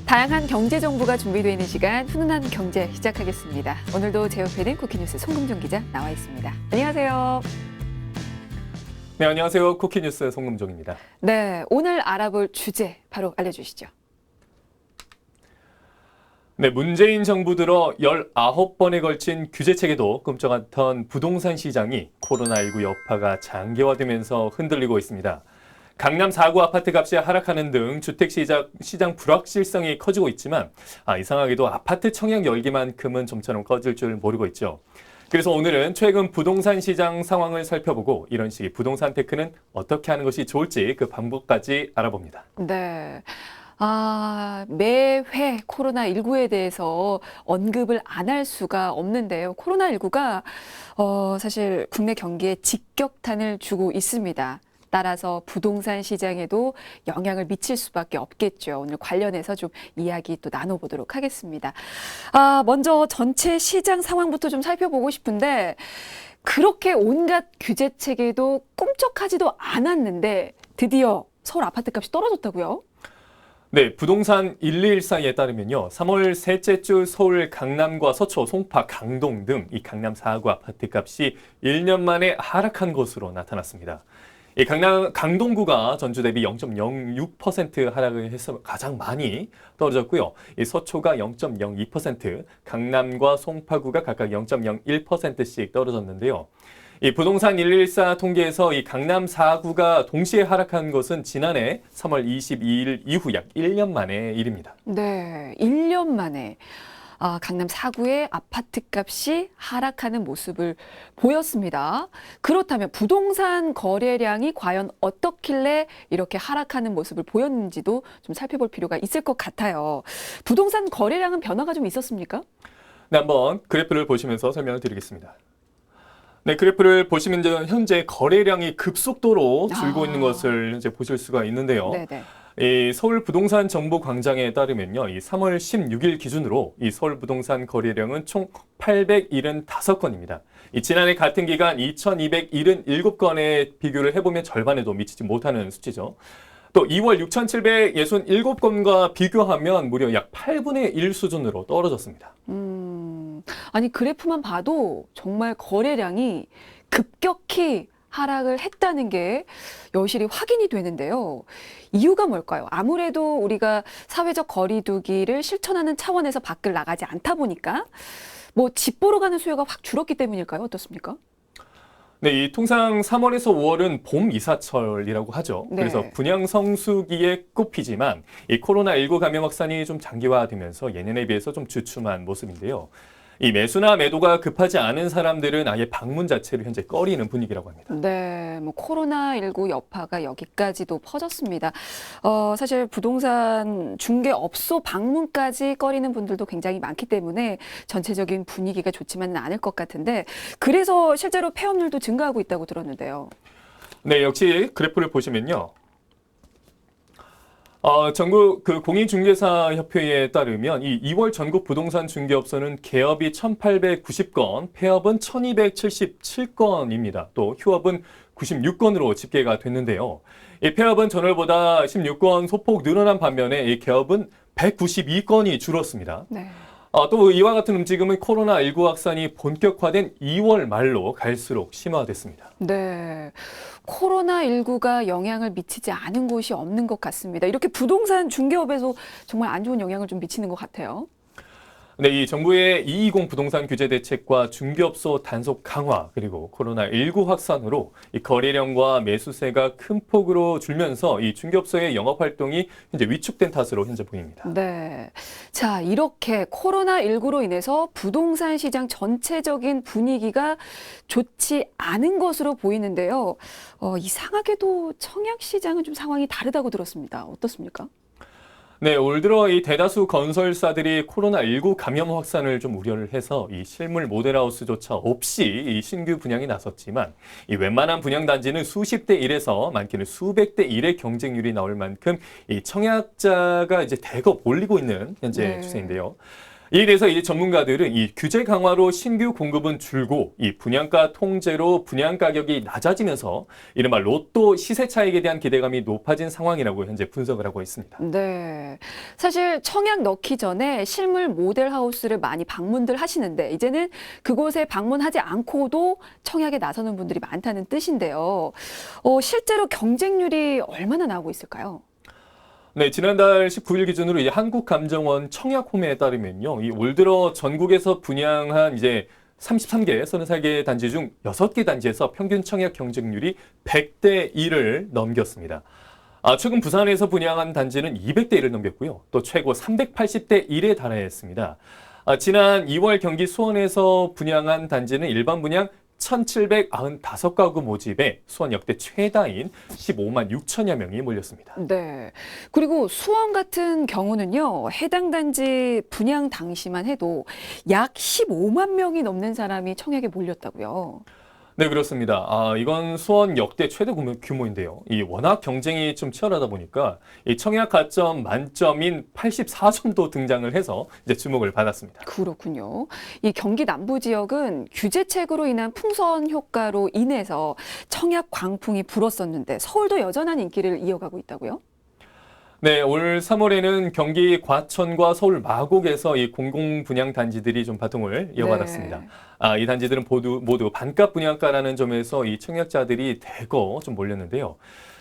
다양한 경제 정보가 준비되어 있는 시간 훈훈한 경제 시작하겠습니다. 오늘도 제 옆에는 쿠키뉴스 송금종 기자 나와 있습니다. 안녕하세요. 네, 안녕하세요. 쿠키뉴스 송금종입니다. 네, 오늘 알아볼 주제 바로 알려주시죠. 네, 문재인 정부 들어 19번에 걸친 규제책에도 꿈쩍았던 부동산 시장이 코로나19 여파가 장기화되면서 흔들리고 있습니다. 강남 4구 아파트 값이 하락하는 등 주택시장 불확실성이 커지고 있지만 이상하게도 아파트 청약 열기만큼은 좀처럼 꺼질 줄 모르고 있죠. 그래서 오늘은 최근 부동산 시장 상황을 살펴보고 이런 식의 부동산 테크는 어떻게 하는 것이 좋을지 그 방법까지 알아봅니다. 네. 매회 코로나19에 대해서 언급을 안 할 수가 없는데요. 코로나19가 사실 국내 경기에 직격탄을 주고 있습니다. 따라서 부동산 시장에도 영향을 미칠 수밖에 없겠죠. 오늘 관련해서 좀 이야기 또 나눠보도록 하겠습니다. 먼저 전체 시장 상황부터 좀 살펴보고 싶은데 그렇게 온갖 규제책에도 꿈쩍하지도 않았는데 드디어 서울 아파트값이 떨어졌다고요? 네, 부동산 1214에 따르면요. 3월 셋째 주 서울 강남과 서초, 송파, 강동 등 이 강남 4구 아파트 값이 1년 만에 하락한 것으로 나타났습니다. 이 강동구가 전주 대비 0.06% 하락을 해서 가장 많이 떨어졌고요. 이 서초가 0.02%, 강남과 송파구가 각각 0.01%씩 떨어졌는데요. 이 부동산 114 통계에서 이 강남 4구가 동시에 하락한 것은 지난해 3월 22일 이후 약 1년 만의 일입니다. 네, 1년 만에. 강남 4구의 아파트 값이 하락하는 모습을 보였습니다. 그렇다면 부동산 거래량이 과연 어떻길래 이렇게 하락하는 모습을 보였는지도 좀 살펴볼 필요가 있을 것 같아요. 부동산 거래량은 변화가 좀 있었습니까? 네, 한번 그래프를 보시면서 설명을 드리겠습니다. 네, 그래프를 보시면 현재 거래량이 급속도로 줄고 있는 것을 현재 보실 수가 있는데요. 네네. 이 서울 부동산 정보 광장에 따르면요, 이 3월 16일 기준으로 이 서울 부동산 거래량은 총 875건입니다. 이 지난해 같은 기간 2,277건에 비교를 해보면 절반에도 미치지 못하는 수치죠. 또 2월 6,767건과 비교하면 무려 약 8분의 1 수준으로 떨어졌습니다. 아니 그래프만 봐도 정말 거래량이 급격히 하락을 했다는 게 여실히 확인이 되는데요. 이유가 뭘까요? 아무래도 우리가 사회적 거리 두기를 실천하는 차원에서 밖을 나가지 않다 보니까 집 보러 가는 수요가 확 줄었기 때문일까요? 어떻습니까? 네, 이 통상 3월에서 5월은 봄 이사철이라고 하죠. 네. 그래서 분양 성수기에 꼽히지만 이 코로나19 감염 확산이 좀 장기화되면서 예년에 비해서 좀 주춤한 모습인데요. 이 매수나 매도가 급하지 않은 사람들은 아예 방문 자체를 현재 꺼리는 분위기라고 합니다. 네, 코로나19 여파가 여기까지도 퍼졌습니다. 사실 부동산 중개업소 방문까지 꺼리는 분들도 굉장히 많기 때문에 전체적인 분위기가 좋지만은 않을 것 같은데 그래서 실제로 폐업률도 증가하고 있다고 들었는데요. 네, 역시 그래프를 보시면요. 전국 공인중개사 협회에 따르면 이 2월 전국 부동산 중개업소는 개업이 1,890건, 폐업은 1,277건입니다. 또 휴업은 96건으로 집계가 됐는데요. 이 폐업은 전월보다 16건 소폭 늘어난 반면에 이 개업은 192건이 줄었습니다. 네. 또 이와 같은 움직임은 코로나19 확산이 본격화된 2월 말로 갈수록 심화됐습니다. 네. 코로나19가 영향을 미치지 않은 곳이 없는 것 같습니다. 이렇게 부동산 중개업에서 정말 안 좋은 영향을 좀 미치는 것 같아요. 네, 이 정부의 220 부동산 규제 대책과 중개업소 단속 강화 그리고 코로나19 확산으로 이 거래량과 매수세가 큰 폭으로 줄면서 이 중개업소의 영업 활동이 현재 위축된 탓으로 현재 보입니다. 네. 자, 이렇게 코로나19로 인해서 부동산 시장 전체적인 분위기가 좋지 않은 것으로 보이는데요. 이상하게도 청약 시장은 좀 상황이 다르다고 들었습니다. 어떻습니까? 네, 올 들어 이 대다수 건설사들이 코로나19 감염 확산을 좀 우려를 해서 이 실물 모델하우스조차 없이 이 신규 분양에 나섰지만 이 웬만한 분양 단지는 수십 대 1에서 많게는 수백 대 1의 경쟁률이 나올 만큼 이 청약자가 이제 대거 몰리고 있는 현재 추세인데요. 이에 대해서 이 전문가들은 이 규제 강화로 신규 공급은 줄고 이 분양가 통제로 분양 가격이 낮아지면서 이른바 로또 시세 차익에 대한 기대감이 높아진 상황이라고 현재 분석을 하고 있습니다. 네. 사실 청약 넣기 전에 실물 모델 하우스를 많이 방문들 하시는데 이제는 그곳에 방문하지 않고도 청약에 나서는 분들이 많다는 뜻인데요. 실제로 경쟁률이 얼마나 나오고 있을까요? 네, 지난달 19일 기준으로 이 한국감정원 청약홈에 따르면요. 이 올 들어 전국에서 분양한 이제 33개, 33개 단지 중 6개 단지에서 평균 청약 경쟁률이 100대 1을 넘겼습니다. 최근 부산에서 분양한 단지는 200대 1을 넘겼고요. 또 최고 380대 1에 달했습니다. 지난 2월 경기 수원에서 분양한 단지는 일반 분양 1,795가구 모집에 수원 역대 최다인 15만 6천여 명이 몰렸습니다. 네. 그리고 수원 같은 경우는요, 해당 단지 분양 당시만 해도 약 15만 명이 넘는 사람이 청약에 몰렸다고요. 네, 그렇습니다. 이건 수원 역대 최대 규모인데요. 이 워낙 경쟁이 좀 치열하다 보니까 이 청약 가점 만점인 84점도 등장을 해서 이제 주목을 받았습니다. 그렇군요. 이 경기 남부 지역은 규제책으로 인한 풍선 효과로 인해서 청약 광풍이 불었었는데 서울도 여전한 인기를 이어가고 있다고요? 네, 올 3월에는 경기 과천과 서울 마곡에서 이 공공 분양 단지들이 좀 바통을 이어받았습니다. 네. 이 단지들은 모두 반값 분양가라는 점에서 이 청약자들이 대거 좀 몰렸는데요.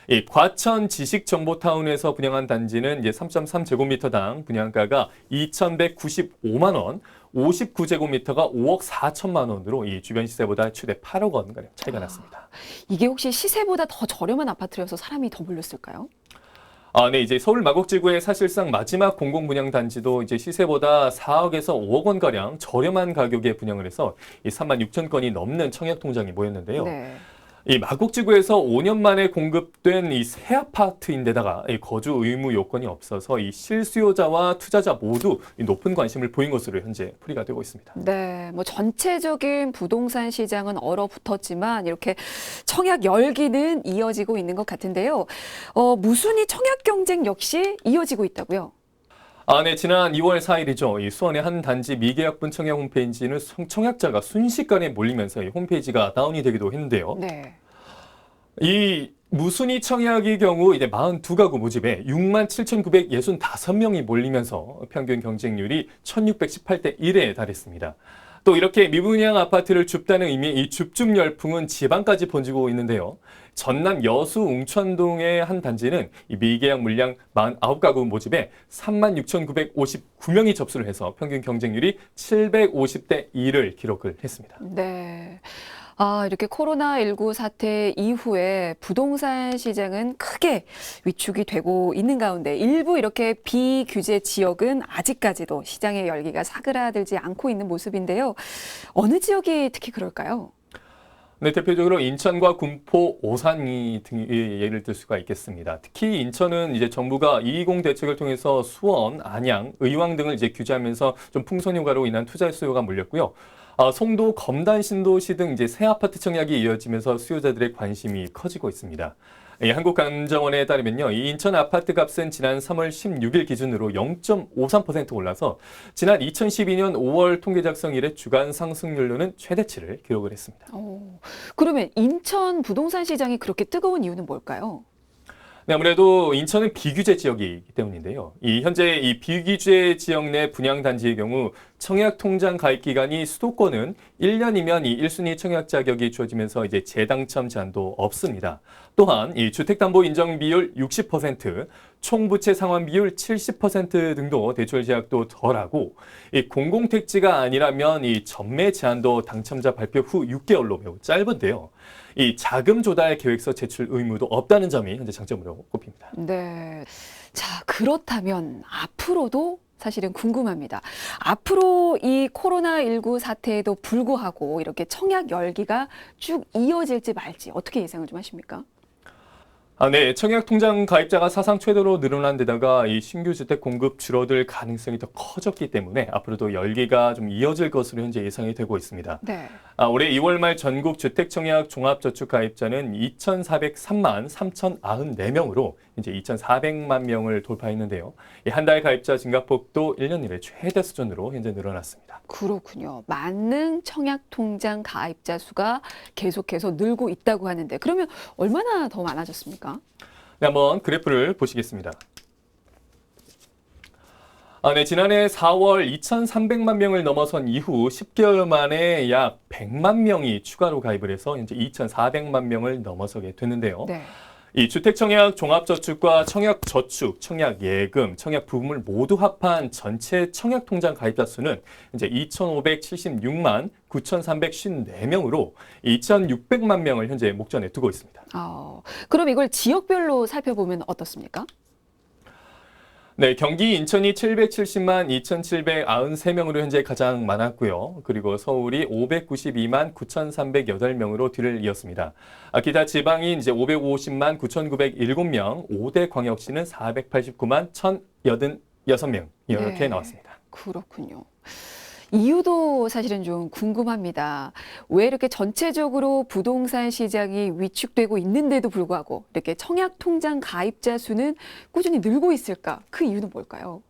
이 과천 지식정보타운에서 분양한 단지는 이제 3.3제곱미터당 분양가가 2,195만 원, 59제곱미터가 5억 4천만 원으로 이 주변 시세보다 최대 8억 원가량 차이가 났습니다. 이게 혹시 시세보다 더 저렴한 아파트여서 사람이 더 몰렸을까요? 네, 이제 서울 마곡지구의 사실상 마지막 공공분양 단지도 이제 시세보다 4억에서 5억 원가량 저렴한 가격에 분양을 해서 이 3만 6천 건이 넘는 청약 통장이 모였는데요. 네. 이 마곡지구에서 5년 만에 공급된 이 새 아파트인데다가 이 거주 의무 요건이 없어서 이 실수요자와 투자자 모두 이 높은 관심을 보인 것으로 현재 풀이가 되고 있습니다. 네, 뭐 전체적인 부동산 시장은 얼어붙었지만 이렇게 청약 열기는 이어지고 있는 것 같은데요. 무순위 청약 경쟁 역시 이어지고 있다고요? 네, 지난 2월 4일이죠. 이 수원의 한 단지 미계약분 청약 홈페이지는 청약자가 순식간에 몰리면서 이 홈페이지가 다운이 되기도 했는데요. 네. 이 무순위 청약의 경우 이제 42가구 모집에 67,965명이 몰리면서 평균 경쟁률이 1,618대 1에 달했습니다. 또 이렇게 미분양 아파트를 줍다는 의미의 이 줍줍 열풍은 지방까지 번지고 있는데요. 전남 여수 웅천동의 한 단지는 이 미계약 물량 49가구 모집에 36,959명이 접수를 해서 평균 경쟁률이 750대 1을 기록을 했습니다. 네. 이렇게 코로나19 사태 이후에 부동산 시장은 크게 위축이 되고 있는 가운데 일부 이렇게 비규제 지역은 아직까지도 시장의 열기가 사그라들지 않고 있는 모습인데요. 어느 지역이 특히 그럴까요? 네, 대표적으로 인천과 군포, 오산이 등이 예를 들 수가 있겠습니다. 특히 인천은 이제 정부가 220 대책을 통해서 수원, 안양, 의왕 등을 이제 규제하면서 좀 풍선 효과로 인한 투자 수요가 몰렸고요. 송도, 검단, 신도시 등 이제 새 아파트 청약이 이어지면서 수요자들의 관심이 커지고 있습니다. 한국감정원에 따르면요, 이 인천 아파트 값은 지난 3월 16일 기준으로 0.53% 올라서 지난 2012년 5월 통계 작성 이래 주간 상승률로는 최대치를 기록을 했습니다. 그러면 인천 부동산 시장이 그렇게 뜨거운 이유는 뭘까요? 네, 아무래도 인천은 비규제 지역이기 때문인데요. 현재 이 비규제 지역 내 분양 단지의 경우 청약 통장 가입 기간이 수도권은 1년이면 이 1순위 청약 자격이 주어지면서 이제 재당첨 제한도 없습니다. 또한 이 주택담보 인정 비율 60%, 총부채 상환 비율 70% 등도 대출 제약도 덜하고 이 공공택지가 아니라면 이 전매 제한도 당첨자 발표 후 6개월로 매우 짧은데요. 이 자금 조달 계획서 제출 의무도 없다는 점이 현재 장점으로 꼽힙니다. 네. 자, 그렇다면 앞으로도 사실은 궁금합니다. 앞으로 이 코로나19 사태에도 불구하고 이렇게 청약 열기가 쭉 이어질지 말지 어떻게 예상을 좀 하십니까? 네. 청약 통장 가입자가 사상 최대로 늘어난 데다가 이 신규 주택 공급 줄어들 가능성이 더 커졌기 때문에 앞으로도 열기가 좀 이어질 것으로 현재 예상이 되고 있습니다. 네. 올해 2월 말 전국 주택청약 종합저축 가입자는 2,403만 3,094명으로 이제 2,400만 명을 돌파했는데요. 한 달 가입자 증가폭도 1년 이래 최대 수준으로 현재 늘어났습니다. 그렇군요. 만능 청약통장 가입자 수가 계속해서 늘고 있다고 하는데 그러면 얼마나 더 많아졌습니까? 네, 한번 그래프를 보시겠습니다. 네, 지난해 4월 2,300만 명을 넘어선 이후 10개월 만에 약 100만 명이 추가로 가입을 해서 현재 2,400만 명을 넘어서게 됐는데요. 네. 이 주택청약 종합저축과 청약저축, 청약예금, 청약부금을 모두 합한 전체 청약통장 가입자 수는 이제 2,576만 9,354명으로 2,600만 명을 현재 목전에 두고 있습니다. 그럼 이걸 지역별로 살펴보면 어떻습니까? 네, 경기 인천이 770만 2,793명으로 현재 가장 많았고요. 그리고 서울이 592만 9,308명으로 뒤를 이었습니다. 기타 지방이 이제 550만 9,907명, 5대 광역시는 489만 1,086명 이렇게 네, 나왔습니다. 그렇군요. 이유도 사실은 좀 궁금합니다. 왜 이렇게 전체적으로 부동산 시장이 위축되고 있는데도 불구하고 이렇게 청약통장 가입자 수는 꾸준히 늘고 있을까? 그 이유는 뭘까요?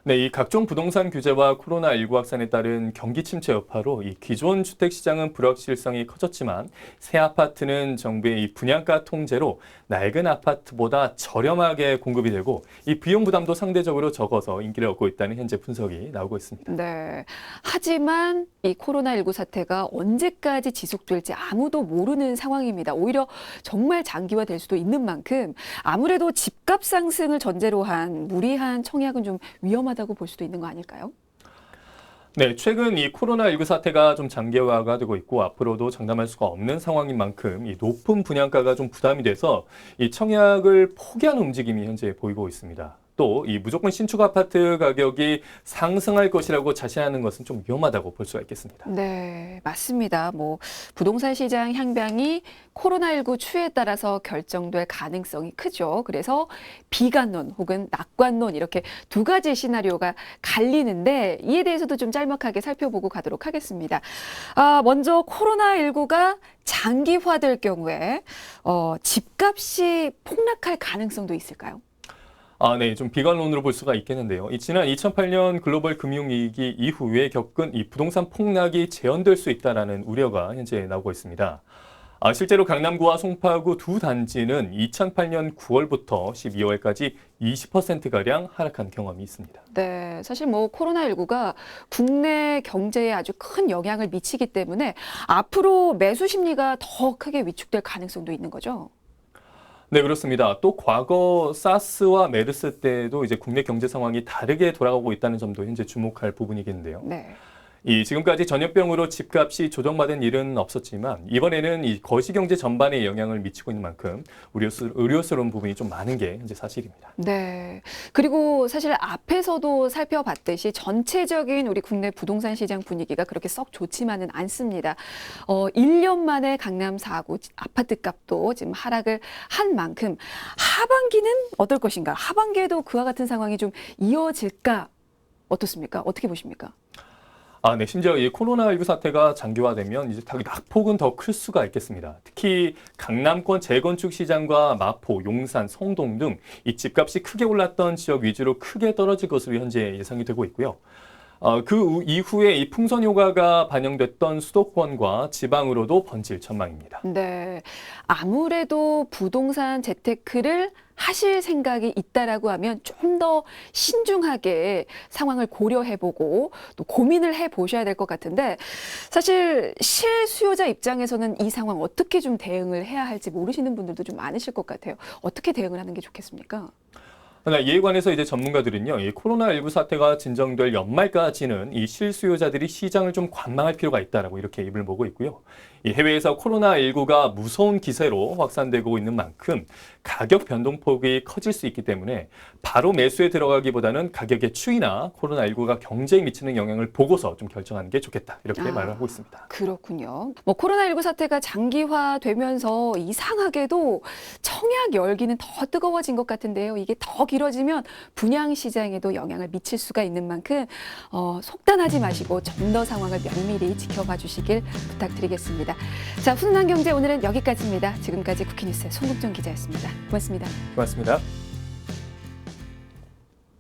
네, 이 각종 부동산 규제와 코로나19 확산에 따른 경기 침체 여파로 이 기존 주택 시장은 불확실성이 커졌지만 새 아파트는 정부의 이 분양가 통제로 낡은 아파트보다 저렴하게 공급이 되고 이 비용 부담도 상대적으로 적어서 인기를 얻고 있다는 현재 분석이 나오고 있습니다. 네. 하지만 이 코로나19 사태가 언제까지 지속될지 아무도 모르는 상황입니다. 오히려 정말 장기화될 수도 있는 만큼 아무래도 집값 상승을 전제로 한 무리한 청약은 좀 위험하다고 볼 수도 있는 거 아닐까요? 네, 최근 이 코로나19 사태가 좀 장기화가 되고 있고 앞으로도 장담할 수가 없는 상황인 만큼 이 높은 분양가가 좀 부담이 돼서 이 청약을 포기하는 움직임이 현재 보이고 있습니다. 또 이 무조건 신축 아파트 가격이 상승할 것이라고 자신하는 것은 좀 위험하다고 볼 수가 있겠습니다. 네, 맞습니다. 부동산 시장 향방이 코로나19 추이에 따라서 결정될 가능성이 크죠. 그래서 비관론 혹은 낙관론 이렇게 두 가지 시나리오가 갈리는데 이에 대해서도 좀 짤막하게 살펴보고 가도록 하겠습니다. 먼저 코로나19가 장기화될 경우에 집값이 폭락할 가능성도 있을까요? 네, 좀 비관론으로 볼 수가 있겠는데요. 지난 2008년 글로벌 금융위기 이후에 겪은 이 부동산 폭락이 재현될 수 있다는 우려가 현재 나오고 있습니다. 실제로 강남구와 송파구 두 단지는 2008년 9월부터 12월까지 20%가량 하락한 경험이 있습니다. 네, 사실 코로나19가 국내 경제에 아주 큰 영향을 미치기 때문에 앞으로 매수 심리가 더 크게 위축될 가능성도 있는 거죠. 네, 그렇습니다. 또 과거 사스와 메르스 때도 이제 국내 경제 상황이 다르게 돌아가고 있다는 점도 현재 주목할 부분이겠는데요. 네. 지금까지 전염병으로 집값이 조정받은 일은 없었지만 이번에는 이 거시경제 전반에 영향을 미치고 있는 만큼 우려스러운 부분이 좀 많은 게 현재 사실입니다. 네. 그리고 사실 앞에서도 살펴봤듯이 전체적인 우리 국내 부동산 시장 분위기가 그렇게 썩 좋지만은 않습니다. 1년 만에 강남 4구 아파트 값도 지금 하락을 한 만큼 하반기는 어떨 것인가? 하반기에도 그와 같은 상황이 좀 이어질까? 어떻습니까? 어떻게 보십니까? 네. 심지어 이 코로나19 사태가 장기화되면 이제 낙폭은 더 클 수가 있겠습니다. 특히 강남권 재건축 시장과 마포, 용산, 성동 등 이 집값이 크게 올랐던 지역 위주로 크게 떨어질 것으로 현재 예상이 되고 있고요. 그 이후에 이 풍선 효과가 반영됐던 수도권과 지방으로도 번질 전망입니다. 네. 아무래도 부동산 재테크를 하실 생각이 있다라고 하면 좀 더 신중하게 상황을 고려해보고 또 고민을 해보셔야 될 것 같은데 사실 실수요자 입장에서는 이 상황 어떻게 좀 대응을 해야 할지 모르시는 분들도 좀 많으실 것 같아요. 어떻게 대응을 하는 게 좋겠습니까? 이에 관해서 이제 전문가들은요, 이 코로나19 사태가 진정될 연말까지는 이 실수요자들이 시장을 좀 관망할 필요가 있다라고 이렇게 입을 모으고 있고요. 이 해외에서 코로나19가 무서운 기세로 확산되고 있는 만큼 가격 변동폭이 커질 수 있기 때문에 바로 매수에 들어가기보다는 가격의 추이나 코로나19가 경제에 미치는 영향을 보고서 좀 결정하는 게 좋겠다. 이렇게 말을 하고 있습니다. 그렇군요. 코로나19 사태가 장기화되면서 이상하게도 청약 열기는 더 뜨거워진 것 같은데요. 이게 더 길어지면 분양 시장에도 영향을 미칠 수가 있는 만큼 속단하지 마시고 전더 상황을 면밀히 지켜봐 주시길 부탁드리겠습니다. 자, 훈훈한 경제 오늘은 여기까지입니다. 지금까지 쿠키뉴스의 송국정 기자였습니다. 고맙습니다. 고맙습니다.